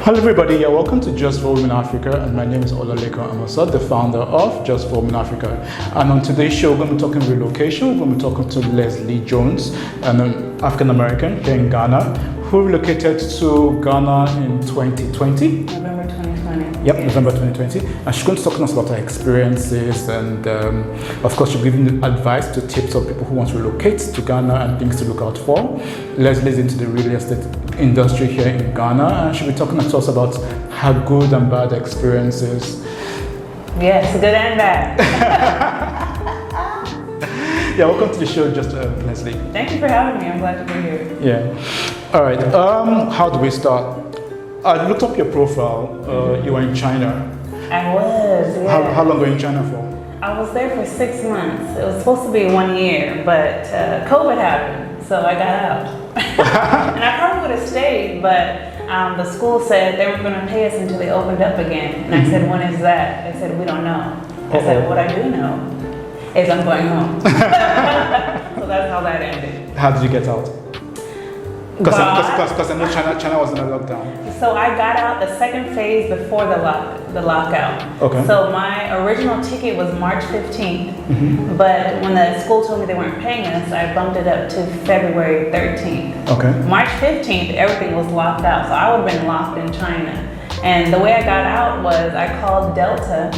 Hello everybody, welcome to Just for Women Africa, and my name is Olaleko Amosa, the founder of Just for Women Africa. And on today's show, we're going to be talking relocation. We're going to be talking to Leslie Jones, an African American here in Ghana, who relocated to Ghana in 2020. November 2020. Yep, November 2020. And she's going to talk to us about her experiences, and of course, she'll give you advice to tips of people who want to relocate to Ghana and things to look out for. Leslie's into the real estate industry here in Ghana, and she'll be talking to us about her good and bad experiences. Yes, good and bad. Yeah, welcome to the show, just Leslie. Thank you for having me. I'm glad to be here. Yeah. All right. How do we start? I looked up your profile. You were in China. I was. Yeah. How long were you in China for? I was there for 6 months. It was supposed to be 1 year, but COVID happened, so I got out. And I probably would have stayed, but the school said they weren't going to pay us until they opened up again. And I said, when is that? They said, we don't know. I said, what I do know is I'm going home. So that's how that ended. How did you get out? Because I know China was in a lockdown. So I got out the second phase before the lockout. Okay. So my original ticket was March 15th, but when the school told me they weren't paying us, I bumped it up to February 13th. Okay. March 15th, everything was locked out, so I would have been locked in China. And the way I got out was I called Delta,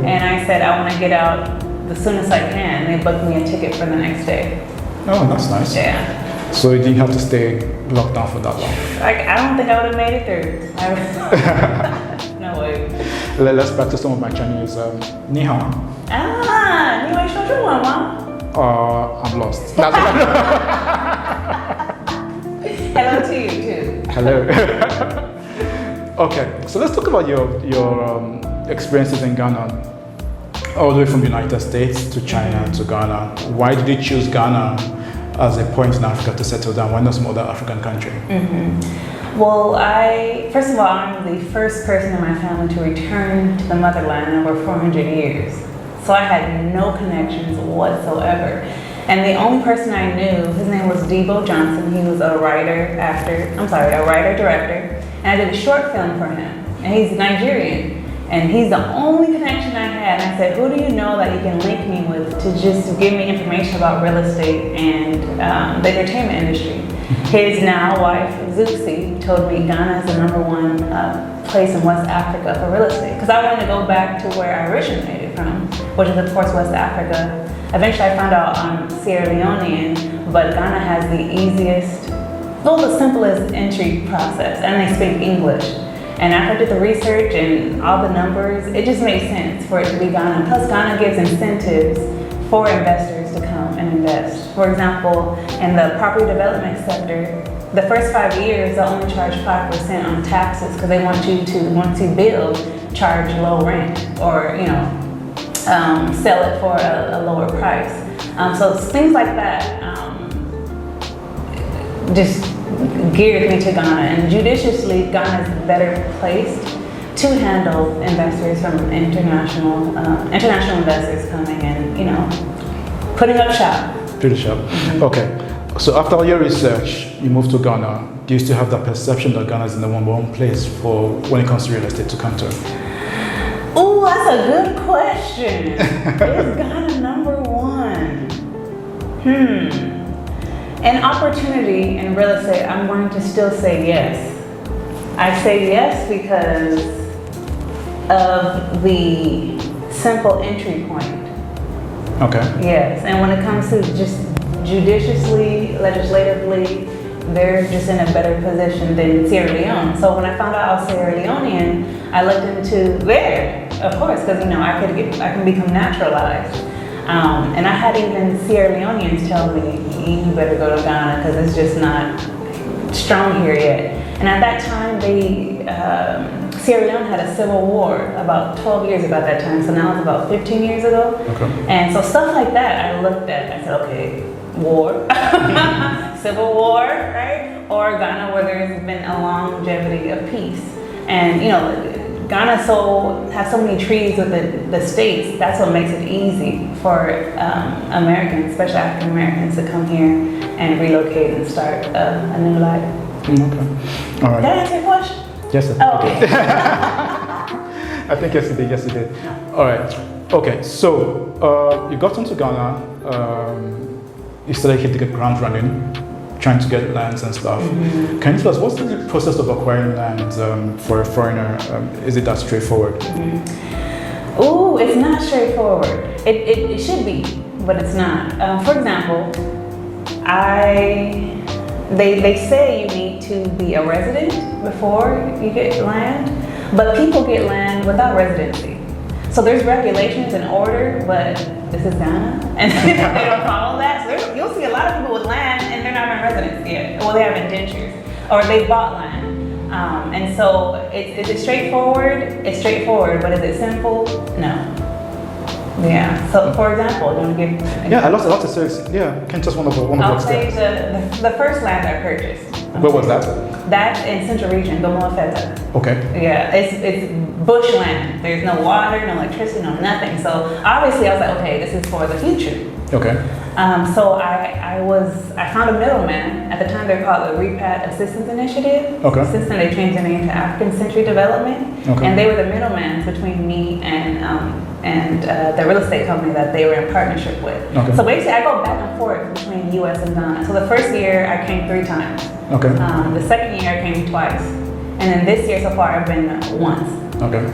and I said I want to get out the soonest I can. They booked me a ticket for the next day. Oh, that's nice. Yeah. So you didn't have to stay locked down for that long? I don't think I would have made it through. No way. Let's practice some of my Chinese. Ni hao. Ah, ni wei shou zhong wen ma? I'm lost. Hello to you too. Hello. Okay, so let's talk about your experiences in Ghana. All the way from the United States to China to Ghana. Why did you choose Ghana as a point in Africa to settle down? Why not some other African country? Well, first of all, I'm the first person in my family to return to the motherland in over 400 years. So I had no connections whatsoever. And the only person I knew, his name was Debo Johnson. He was a writer-director. And I did a short film for him. And he's Nigerian. And he's the only connection I had. And I said, who do you know that you can link me with to just give me information about real estate and the entertainment industry? His now wife, Zuxi, told me Ghana is the #1 place in West Africa for real estate. Because I wanted to go back to where I originated from, which is of course West Africa. Eventually I found out I'm Sierra Leonean, but Ghana has the simplest entry process, and they speak English. And after I did the research and all the numbers, it just made sense for it to be Ghana. Plus, Ghana gives incentives for investors to come and invest. For example, in the property development sector, the first 5 years, they'll only charge 5% on taxes because they want you to, once you build, charge low rent or, sell it for a lower price. So things like that just geared me to Ghana, and judiciously, Ghana is better placed to handle investors from international investors coming and putting up shop. Pretty sharp. Okay, so after all your research, you moved to Ghana. Do you still have that perception that Ghana is in the #1 place for when it comes to real estate to come to? Oh, that's a good question. Is Ghana #1? An opportunity in real estate, I'm going to still say yes. I say yes because of the simple entry point. Okay. Yes, and when it comes to just judiciously, legislatively, they're just in a better position than Sierra Leone. So when I found out I was Sierra Leonean, I looked into there, of course, because I can become naturalized. And I had even Sierra Leoneans tell me, you better go to Ghana because it's just not strong here yet. And at that time, Sierra Leone had a civil war about 12 years ago at that time, so now it's about 15 years ago. Okay. And so stuff like that, I looked at, I said, okay, war, civil war, right? Or Ghana where there's been a longevity of peace. And Ghana has so many trees with the states. That's what makes it easy for Americans, especially African Americans, to come here and relocate and start a new life. Okay. All right. Did I answer your question? Yes, I Oh, think okay. I think yes, you did. All right. Okay, so you got into Ghana. You started hitting the ground running, trying to get lands and stuff. Can you tell us what's the process of acquiring land for a foreigner? Is it that straightforward? Ooh, it's not straightforward. It should be, but it's not. For example, they say you need to be a resident before you get land, but people get land without residency. So there's regulations and order, but this is Ghana, and they don't follow that. So you'll see a lot of people with land, and they're not in residence yet. Well, they have indentures, or they bought land. And so is it straightforward? It's straightforward, but is it simple? No. Yeah. So for example, you want to give? Yeah, a lot of service. Yeah, can just one of I'll the say steps. the first land I purchased. Where was that? That's in Central Region, Gomorrah. Okay. Yeah, it's bushland. There's no water, no electricity, no nothing. So obviously I was like, okay, this is for the future. Okay. So I found a middleman. At the time they were called the Repat Assistance Initiative. Okay. Since then they changed the name to African Century Development. Okay. And they were the middleman between me and the real estate company that they were in partnership with. Okay. So basically I go back and forth between US and Ghana. So the first year I came 3 times. Okay. The second year I came twice. And then this year so far I've been once. Okay.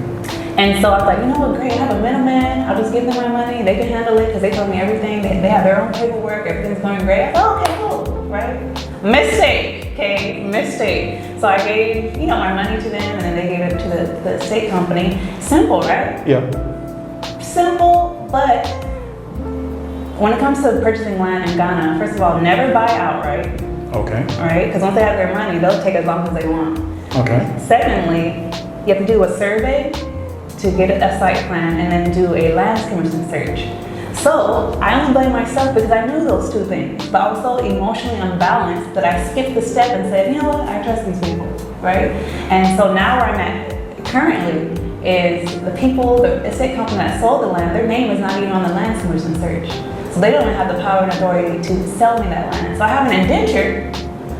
And so I was like, you know what, great, I have a middleman. I'll just give them my money. They can handle it because they told me everything. They have their own paperwork. Everything's going great. I thought, okay, cool, right? Mistake, okay, mistake. So I gave, my money to them and then they gave it to the state company. Simple, right? Yeah. Simple, but when it comes to purchasing land in Ghana, first of all, never buy outright, Okay. all right? Because once they have their money, they'll take as long as they want. Okay. Secondly, you have to do a survey to get a site plan and then do a land commission search. So I only blame myself because I knew those 2 things, but I was so emotionally unbalanced that I skipped the step and said, you know what, I trust these people, right? And so now where I'm at currently is the people, the estate company that sold the land, their name is not even on the land commission search. So they don't even have the power and authority to sell me that land. So I have an indenture,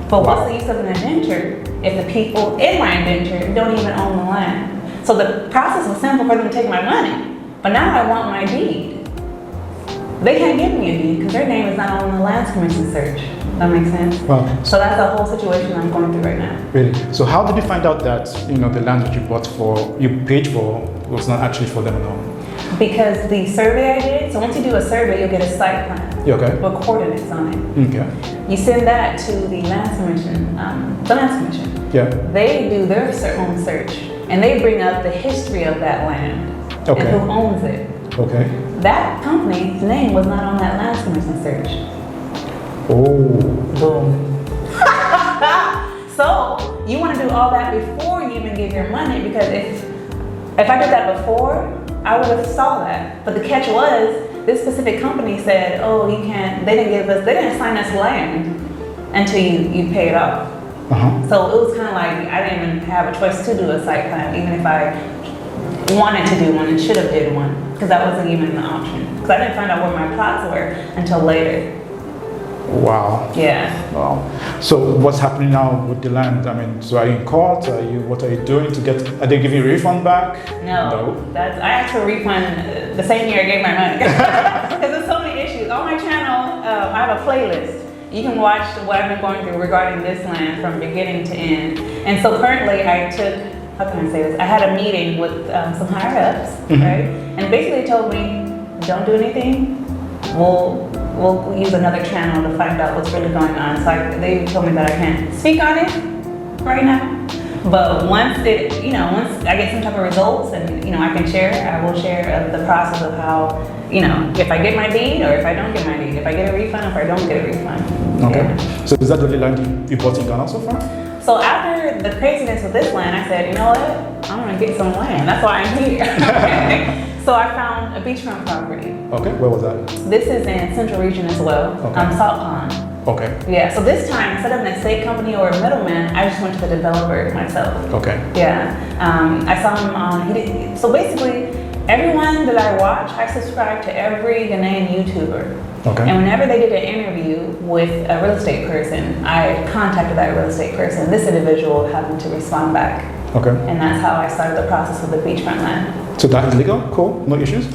but what's the use of an indenture if the people in my indenture don't even own the land? So the process was simple for them to take my money, but now I want my deed. They can't give me a deed because their name is not on the land commission search. That makes sense? Wow. So that's the whole situation I'm going through right now. Really? So how did you find out that the land that you paid for was not actually for them at all? Because the survey I did, so once you do a survey, you'll get a site plan Yeah, okay. with coordinates on it. Okay. You send that to the land commission, Yeah. They do their own search and they bring up the history of that land Okay. and who owns it. Okay. That company's name was not on that land commission search. Oh. Boom. So you want to do all that before you even give your money, because if I did that before, I would have saw that. But the catch was, this specific company said, oh, you can't, they didn't assign us land until you pay it off. Uh-huh. So it was kind of like, I didn't even have a choice to do a site plan, even if I wanted to do one and should have did one, because that wasn't even an option. Because I didn't find out where my plots were until later. Wow. Yeah. Wow. So what's happening now with the land? I mean, so are you in court? What are you doing to get, are they giving you a refund back? No. I asked for a refund the same year I gave my money. Because there's so many issues. On my channel, I have a playlist. You can watch what I've been going through regarding this land from beginning to end. And so currently I took, how can I say this? I had a meeting with some higher ups, right? And basically they told me, don't do anything. We'll use another channel to find out what's really going on. So they told me that I can't speak on it right now. But once I get some type of results and I can share, I will share the process of how, if I get my deed or if I don't get my deed, if I get a refund or if I don't get a refund. Okay. Yeah. So is that the only land you bought in Ghana so far? So after the craziness with this land, I said, you know what? I'm gonna get some land. That's why I'm here. So I found a beachfront property. Okay, where was that? This is in Central Region as well. Okay. Salt Pond. Okay. Yeah, so this time, instead of an estate company or a middleman, I just went to the developer myself. Okay. Yeah, I saw him on, so basically, everyone that I watch, I subscribe to every Ghanaian YouTuber. Okay. And whenever they did an interview with a real estate person, I contacted that real estate person. This individual happened to respond back. Okay. And that's how I started the process with the beachfront land. So that is legal? Cool. No issues?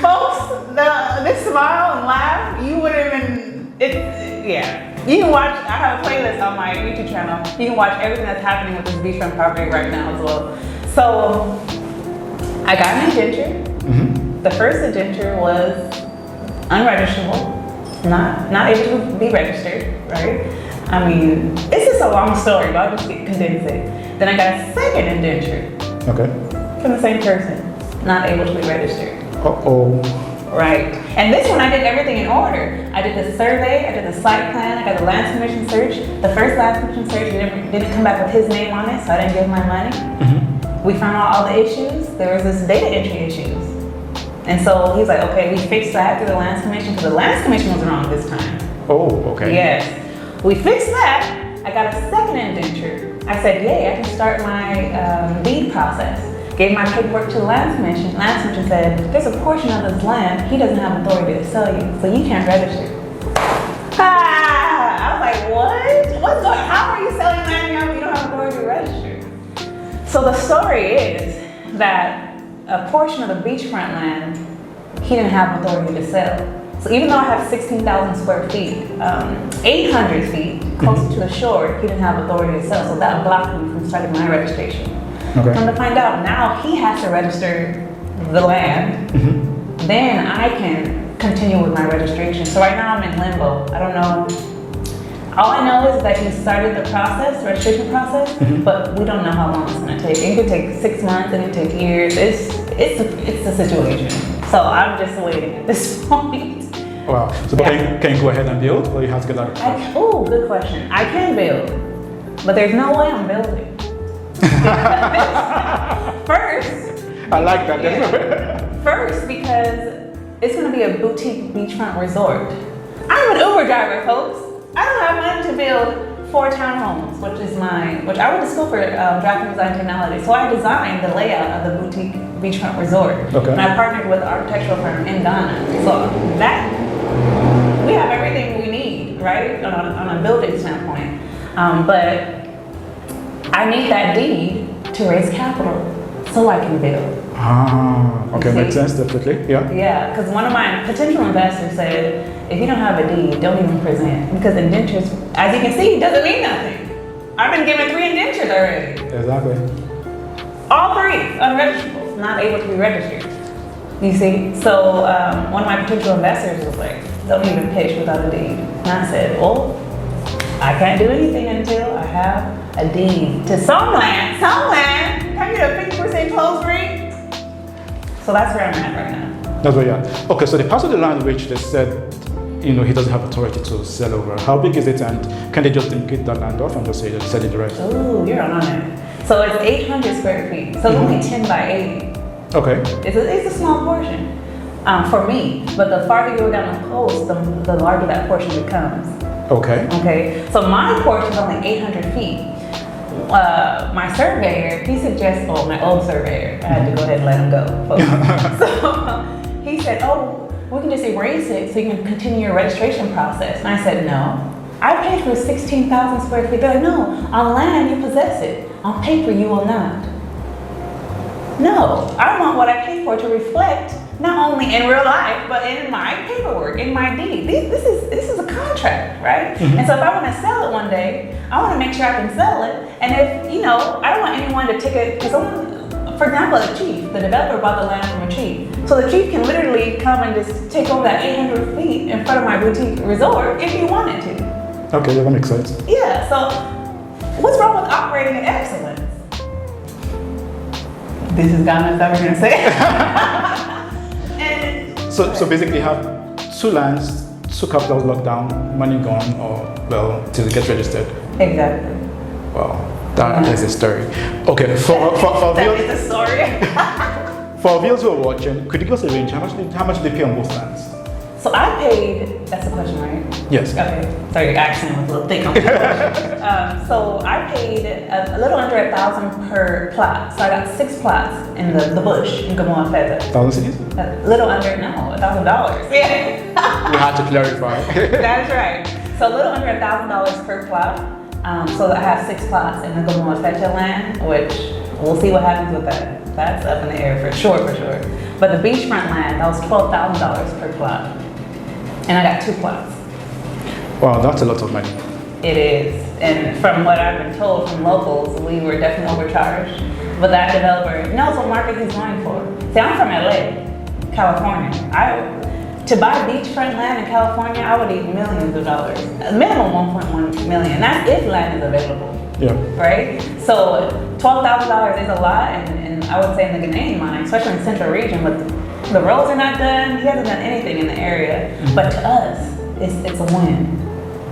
Folks, this smile and laugh, you wouldn't even, yeah. You can watch, I have a playlist on my YouTube channel. You can watch everything that's happening with this beachfront property right now as well. So, I got an indenture. The first indenture was unregisterable, not able to be registered, right? I mean, it's just a long story, but I'll just condense it. Then I got a second indenture. Okay. From the same person, not able to be registered. Uh-oh. Right. And this one I did everything in order. I did the survey, I did the site plan, I got the land commission search. The first land commission search didn't come back with his name on it, so I didn't give him my money. We found out all the issues. There was this data entry issues. And so he's like, okay, we fixed that through the lands commission, because the lands commission was wrong this time. Oh, okay. Yes. We fixed that. I got a second indenture. I said, yay, I can start my deed process. Gave my paperwork to the land commission. Land commission said, there's a portion of this land he doesn't have authority to sell you, so you can't register. I was like, what? What's going on? How are you selling land if you don't have authority to register? So the story is that a portion of the beachfront land, he didn't have authority to sell. So even though I have 16,000 square feet, 800 feet closer to the shore, he didn't have authority to sell. So that blocked me from starting my registration. Okay. Come to find out, now he has to register the land. Then I can continue with my registration. So right now I'm in limbo. I don't know. All I know is that he started the process, the registration process, but we don't know how long it's gonna take. It could take 6 months, it could take years. It's a situation. So I'm just waiting at this point. Wow. So can you go ahead and build, or you have to get that? Oh, good question. I can build, but there's no way I'm building. First, I like that. First, because it's gonna be a boutique beachfront resort. I'm an Uber driver, folks. I don't have money to build 4 townhomes, which I went to school for graphic design technology. So I designed the layout of the boutique beachfront resort. Okay. And I partnered with an architectural firm in Ghana. So that, we have everything we need, right? On a building standpoint. But I need that deed to raise capital so I can build. Okay, makes sense, definitely, yeah. Yeah, because one of my potential investors said, if you don't have a deed, don't even present. Because indentures, as you can see, doesn't mean nothing. I've been given 3 indentures already. Exactly. All 3 unregisterable, not able to be registered. You see? So one of my potential investors was like, don't even pitch without a deed. And I said, well, I can't do anything until I have a deed to some land. Some land. Can I get a 50% close rate? So that's where I'm at right now. That's where you are. Okay, so the part of the land which they said, he doesn't have authority to sell over. How big is it, and can they just get that land off and just say sell it the rest? Ooh, you're on it. So it's 800 square feet. So it's only 10 by 80. Okay. It's a small portion for me, but the farther you go down the coast, the larger that portion becomes. Okay. Okay, so my portion is only 800 feet. My surveyor, he suggests, my old surveyor, I had to go ahead and let him go. So he said, we can just erase it so you can continue your registration process. And I said, no. I paid for 16,000 square feet. They're like, no, on land you possess it. On paper you will not. No, I want what I paid for to reflect not only in real life, but in my paperwork, in my deed. This is a contract, right? And so if I want to sell it one day, I want to make sure I can sell it. And if, I don't want anyone to take it, because for example, a chief, the developer bought the land from a chief. So the chief can literally come and just take over that 800 feet in front of my boutique resort if he wanted to. Okay, that makes sense. Yeah, so what's wrong with operating in excellence? This is Ghana, is that what we're gonna say? So basically you have 2 lands, 2 capitals locked down, money gone, till it gets registered. Exactly. Wow, that is a story. Okay, for That is the story. for viewers who are watching, could you give us a range? How much did they pay on both lands? So I paid, that's the question, right? Yes. Okay, sorry, your accent was a little thick on the question. So I paid a little under 1,000 per plot. So I got 6 plots in the bush in Gamoa Feta. 1,000 cities? A little under, no, $1,000. Yeah. We had to clarify. That's right. So a little under $1,000 per plot. So I have 6 plots in the Gomorrah land, which we'll see what happens with that. That's up in the air for sure. But the beachfront land, that was $12,000 per plot. And I got 2 plots. Wow, that's a lot of money. It is. And from what I've been told from locals, we were definitely overcharged. But that developer knows what market he's going for. See, I'm from LA, California. To buy beachfront land in California, I would need millions of dollars. A minimum 1.1 million. That's if land is available. Yeah. Right? So $12,000 is a lot, and I would say in the Ghanaian mind, especially in the central region, but the roads are not done. He hasn't done anything in the area. Mm-hmm. But to us, it's a win.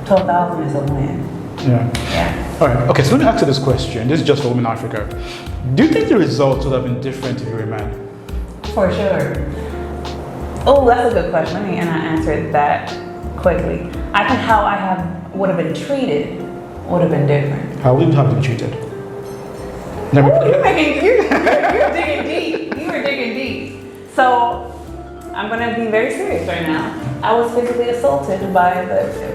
12,000 is a win. Yeah. All right. Okay. So let me ask you this question. This is just for women in Africa. Do you think the results would have been different if you were a man? For sure. Oh, that's a good question. Let me answer that quickly. I think how would have been treated would have been different. How would you have been treated? Ooh, you're digging deep. You were digging deep. So I'm gonna be very serious right now. I was physically assaulted by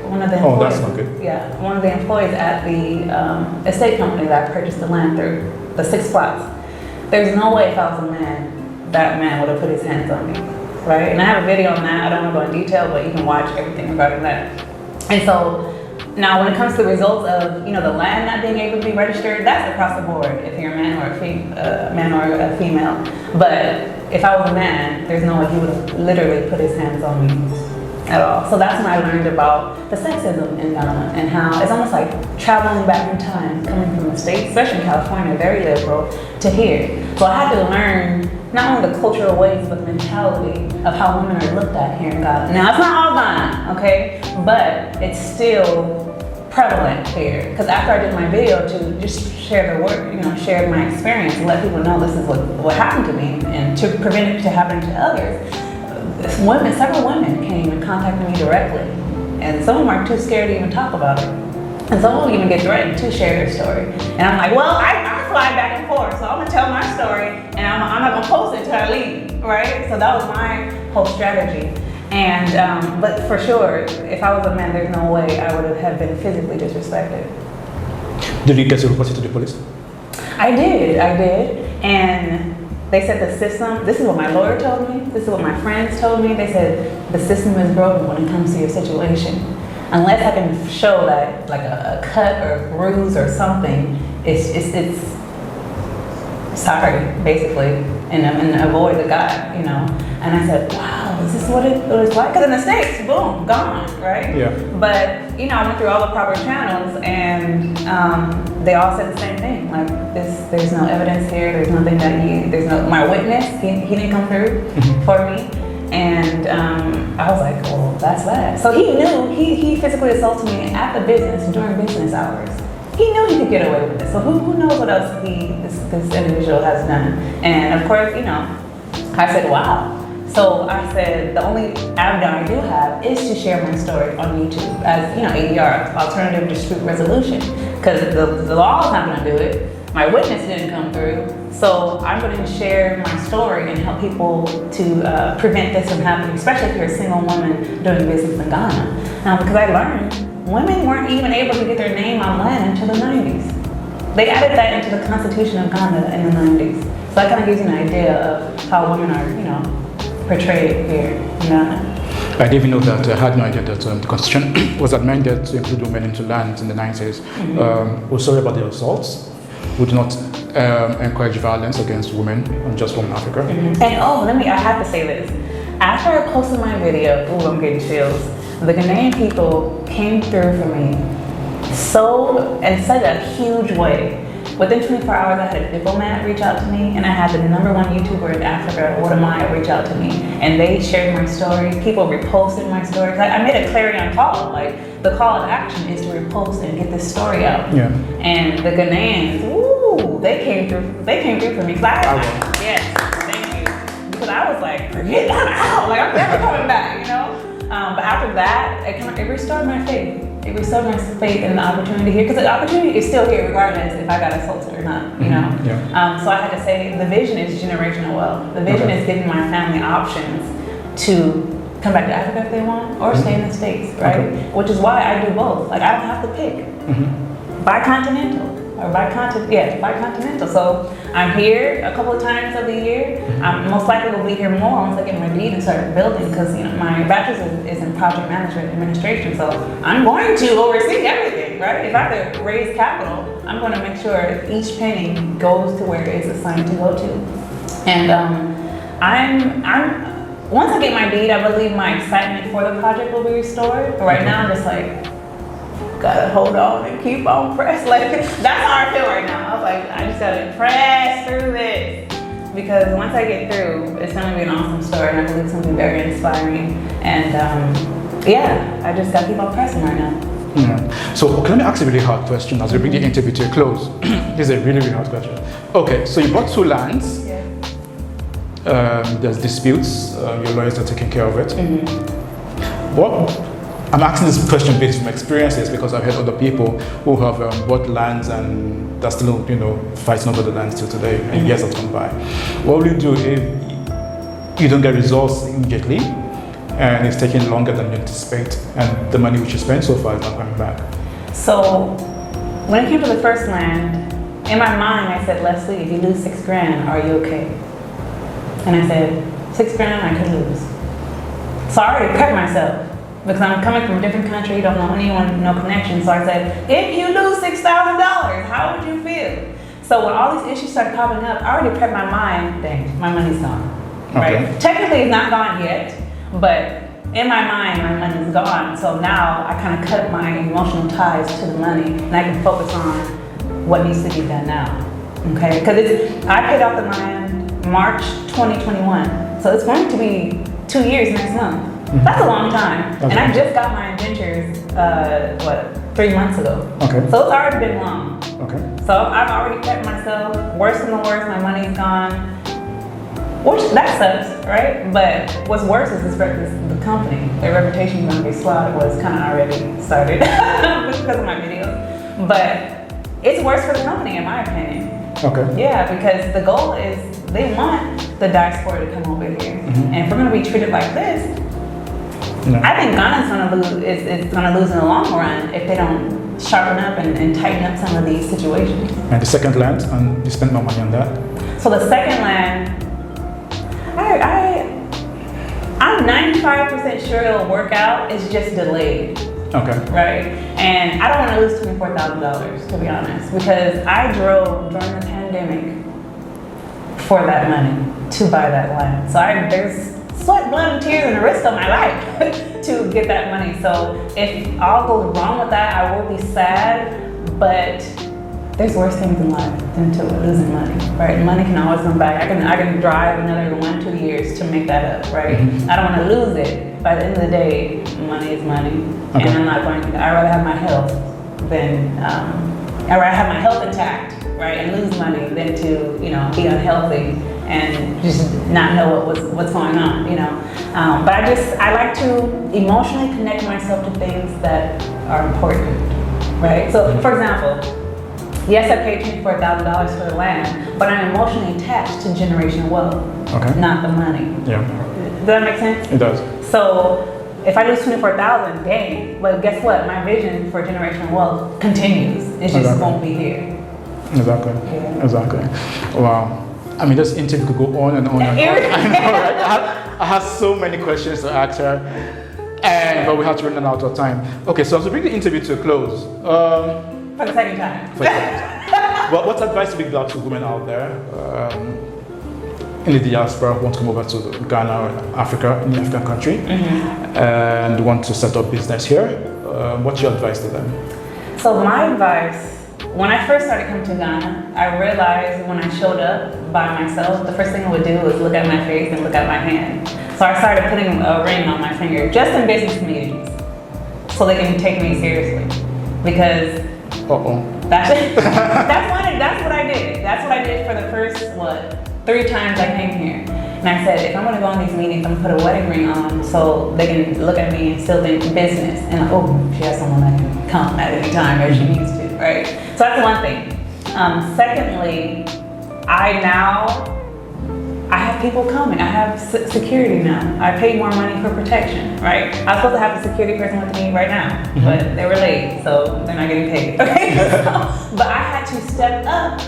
one of the employees. Oh, that's not good. Yeah, one of the employees at the estate company that I purchased the land through, the 6 plots. There's no way if I was a man, that man would have put his hands on me, right? And I have a video on that. I don't want to go in detail, but you can watch everything regarding that. And so now when it comes to the results of, the land not being able to be registered, that's across the board if you're a man or a female. But if I was a man, there's no way he would have literally put his hands on me at all. So that's when I learned about the sexism in Ghana and how it's almost like traveling back in time, coming from the States, especially in California, very liberal, to here. So I had to learn not only the cultural ways, but the mentality of how women are looked at here in Ghana. Now, it's not all Ghana, okay? But it's still prevalent here. Because after I did my video to just share the work, share my experience and let people know this is what happened to me and to prevent it from happening to others. Several women came and contacted me directly. And some of them are too scared to even talk about it. And some of them even get threatened to share their story. And I'm like, well, I fly back and forth, so I'm gonna tell my story and I'm not gonna post it until I leave, right? So that was my whole strategy. And, but for sure, if I was a man, there's no way I would have been physically disrespected. Did you get to report it to the police? I did. And they said the system, this is what my lawyer told me, this is what my friends told me, they said the system is broken when it comes to your situation. Unless I can show that like a cut or a bruise or something, it's sorry, basically, and avoid the guy, And I said, wow, is this what it was like? Because in the States, boom, gone, right? Yeah. But, I went through all the proper channels and they all said the same thing. Like, there's no evidence here. There's nothing my witness, he didn't come through for me. And I was like, well, that's bad. So he knew, he physically assaulted me at the business during business hours. He knew he could get away with this. So who knows what else this individual has done. And of course, I said, wow. So I said, the only avenue I do have is to share my story on YouTube as, ADR, Alternative Dispute Resolution. Because the law is not gonna do it. My witness didn't come through. So I'm gonna share my story and help people to prevent this from happening, especially if you're a single woman doing business in Ghana. Now, because I learned women weren't even able to get their name on land until the 90s. They added that into the Constitution of Ghana in the 90s. So that kind of gives you an idea of how women are, portrayed here in Ghana. I didn't even know that. I had no idea that the Constitution was amended to include women into land in the 90s. We're sorry about the assaults. We do not encourage violence against women, and just women in Africa. And I have to say this. After I posted my video, I'm getting chills. The Ghanaian people came through for me in such a huge way. Within 24 hours, I had a diplomat reach out to me, and I had the #1 YouTuber in Africa, Wadamaya, reach out to me, and they shared my story. People reposted my story. I made a clarion call. Like, the call of action is to repost and get this story out. Yeah. And the Ghanaians, they came through for me. Yes, thank you. Because I was like, forget that out. Like, I'm never coming back, But after that, it restored my faith. It restored my faith in the opportunity here, because the opportunity is still here regardless if I got assaulted or not, Yeah. So I had to say the vision is generational wealth. The vision is giving my family options to come back to Africa if they want, or stay in the States, right? Which is why I do both. Like, I don't have to pick. bicontinental. Bicontinental. So I'm here a couple of times of the year. I most likely will be here more once I get my deed and start building, because my bachelor's is in project management administration. So I'm going to oversee everything, right? If I have to raise capital, I'm going to make sure each penny goes to where it's assigned to go to. And I'm once I get my deed, I believe my excitement for the project will be restored. But right now, I'm just like, gotta hold on and keep on pressing. Like, that's how I feel right now. I was like, I just gotta press through this, because once I get through, it's gonna be an awesome story, and I believe it's gonna be very inspiring. And yeah, I just gotta keep on pressing right now. Yeah. So let me ask you a really hard question as we bring the interview to a close. This is a really, really hard question. Okay, so you bought 2 lands. Yeah. There's disputes. Your lawyers are taking care of it. What? I'm asking this question based on experiences, because I've heard other people who have bought lands and they're still, fighting over the lands till today, and years have gone by. What will you do if you don't get results immediately, and it's taking longer than you anticipate, and the money which you spent so far is not coming back? So when it came to the first land, in my mind I said, Leslie, if you lose $6,000, are you okay? And I said, $6,000 I could lose. So I already prepped myself, because I'm coming from a different country, don't know anyone, no connection. So I said, if you lose $6,000, how would you feel? So when all these issues started popping up, I already prepped my mind, dang, my money's gone, right? Okay. Technically it's not gone yet, but in my mind, my money's gone. So now I kind of cut my emotional ties to the money, and I can focus on what needs to be done now, okay? Because I paid off the land March 2021, so it's going to be 2 years next month. That's a long time. Okay. And I just got my indentures, 3 months ago. Okay. So it's already been long. Okay. So I've already kept myself, worse than the worst, my money's gone. Which, that sucks, right? But what's worse is the company. Their reputation is gonna be slaughtered, was kind of already started because of my videos. But it's worse for the company, in my opinion. Okay. Yeah, because the goal is, they want the diaspora to come over here. And if we're gonna be treated like this, I think Ghana's gonna lose. It's gonna lose in the long run if they don't sharpen up and tighten up some of these situations. And the second land, and you spent more money on that? So the second land, I'm 95% sure it'll work out. It's just delayed. Okay. Right? And I don't want to lose $24,000, to be honest, because I drove during the pandemic for that money to buy that land. So there's sweat, blood, and tears, and the risk of my life to get that money. So if all goes wrong with that, I will be sad, but there's worse things in life than to losing money, right? Money can always come back. I can drive another 1-2 years to make that up, right? I don't want to lose it. By the end of the day, money is money, and I'm not going to. I'd rather have my health than I'd rather have my health intact, right, and lose money than to be unhealthy and just not know what's going on, But I like to emotionally connect myself to things that are important, right? So, for example, yes, I paid $24,000 for the land, but I'm emotionally attached to generational wealth, not the money. Yeah. Does that make sense? It does. So if I lose $24,000, dang, but guess what? My vision for generational wealth continues. It just won't be here. Exactly. Yeah. Exactly. Wow. I mean, this interview could go on and on and on. I know, right? I have so many questions to ask her, but we have to run out of time. Okay, so as we bring the interview to a close. For the second time. Well, what advice would you give to women out there in the diaspora who want to come over to Ghana or Africa, in the African country, and want to set up business here? What's your advice to them? So my advice, when I first started coming to Ghana, I realized when I showed up by myself, the first thing I would do was look at my face and look at my hand. So I started putting a ring on my finger, just in business meetings, so they can take me seriously. Because that's what I did. That's what I did for the first, 3 times I came here. And I said, if I'm gonna go on these meetings, I'm gonna put a wedding ring on so they can look at me and still think business. And she has someone that can come at any time as she needs to, right? So that's one thing. Secondly, I now I have people coming. I have security now. I pay more money for protection, right? I was supposed to have a security person with me right now, but they were late, so they're not getting paid. Okay, but I had to step up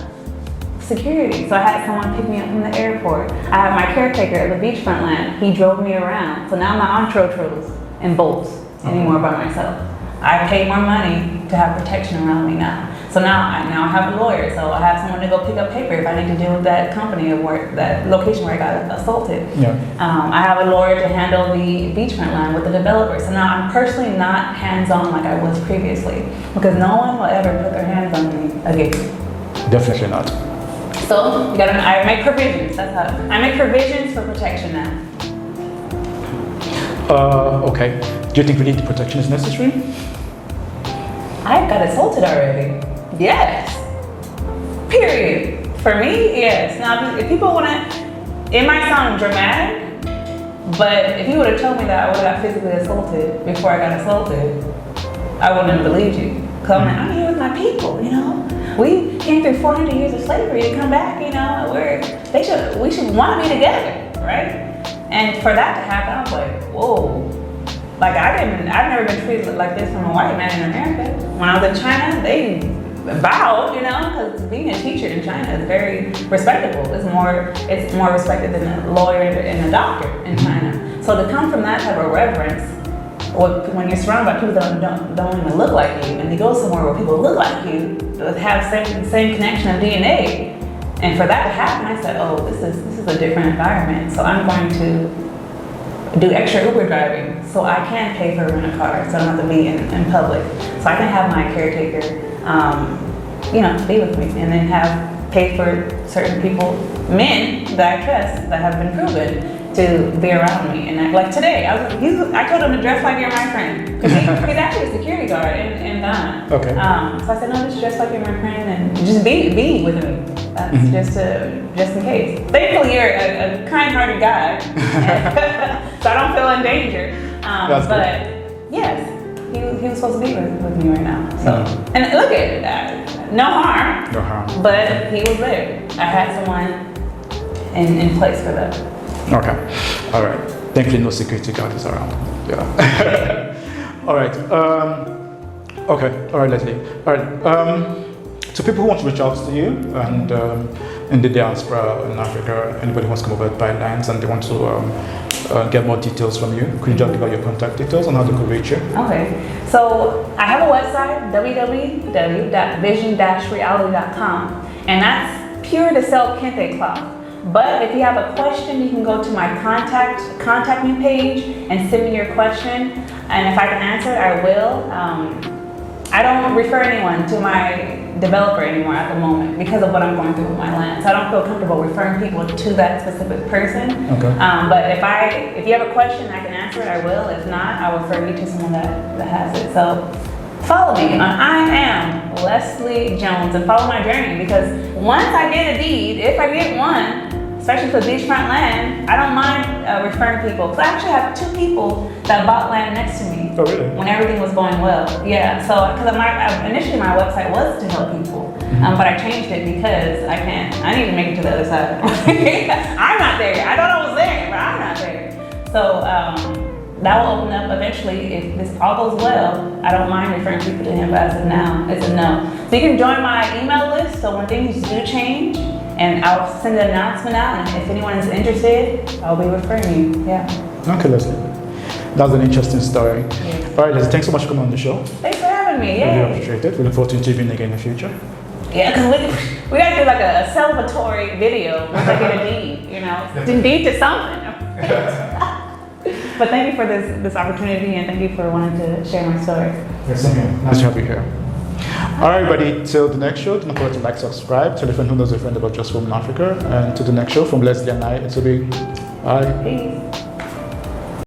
security. So I had someone pick me up from the airport. I had my caretaker at the beachfront land. He drove me around. So now I'm not on trotros and bolts anymore by myself. I pay more money to have protection around me now. So now I have a lawyer. So I have someone to go pick up paper if I need to deal with that company or that location where I got assaulted. Yeah. I have a lawyer to handle the beachfront land with the developer. So now I'm personally not hands-on like I was previously because no one will ever put their hands on me again. Definitely not. So I make provisions. That's how I make provisions for protection now. Okay. Do you think really the protection is necessary? I got assaulted already. Yes. Period. For me, yes. Now, if people want to, it might sound dramatic, but if you would have told me that I would have got physically assaulted before I got assaulted, I wouldn't have believed you. Because I'm like, I'm here with my people, you know? We came through 400 years of slavery to come back, you know? We should want to be together, right? And for that to happen, I was like, whoa. Like I've never been treated like this from a white man in America. When I was in China, they bowed, you know, because being a teacher in China is very respectable. It's more respected than a lawyer and a doctor in China. So to come from that type of reverence, when you're surrounded by people that don't even look like you, and you go somewhere where people look like you, that have same connection of DNA, and for that to happen, I said, oh, this is a different environment. So I'm going to do extra Uber driving so I can pay for a rental car so I don't have to be in public. So I can have my caretaker, be with me and then have pay for certain people, men that I trust that have been proven to be around me. And like today, I told him to dress like you're my friend. Because he's actually a security guard in Ghana. Okay. So I said, no, just dress like you're my friend and just be with me. Just in case. Thankfully, you're a kind-hearted guy, so I don't feel in danger. But good. Yes, he was supposed to be with me right now. So and look at it, no harm. No harm. But he was there. I had someone in place for that. Okay. All right. Thankfully, no security guard is around. Yeah. All right. Okay. All right, Leslie. All right. So people who want to reach out to you and in the diaspora in Africa, anybody who wants to come over by lands and they want to get more details from you, could you just give out your contact details on how they could reach you? Okay. So I have a website, www.vision-reality.com, and that's pure to sell kente cloth. But if you have a question, you can go to my contact me page and send me your question. And if I can answer it, I will. I don't refer anyone to my developer anymore at the moment because of what I'm going through with my land. So I don't feel comfortable referring people to that specific person. Okay. But if you have a question, I can answer it, I will. If not, I will refer you to someone that has it. So follow me. I am Leslie Jones and follow my journey because once I get a deed, if I get one, especially for beachfront land, I don't mind referring people. Because I actually have 2 people that bought land next to me. Oh, really? When everything was going well. Yeah, so because initially my website was to help people, but I changed it because I need to make it to the other side. I'm not there. I thought I was there, but I'm not there. So that will open up eventually if this all goes well. I don't mind referring people to him, but as of now, it's a no. So you can join my email list, so when things do change, and I'll send an announcement out, and if anyone is interested, I'll be referring you. Yeah. Okay, Leslie. That's an interesting story. Yes. All right, Leslie, thanks so much for coming on the show. Thanks for having me. Yeah. Really appreciate it. We look forward to interviewing again in the future. Yeah, because we gotta do like a celebratory video once I get a deed, you know, deed to something. But thank you for this opportunity and thank you for wanting to share my story. Yes, same here. Nice to have you here. All right, everybody, till the next show, don't forget to like, subscribe, tell a friend who knows a friend about Just Women in Africa, and to the next show from Leslie and I, it will be bye. Peace.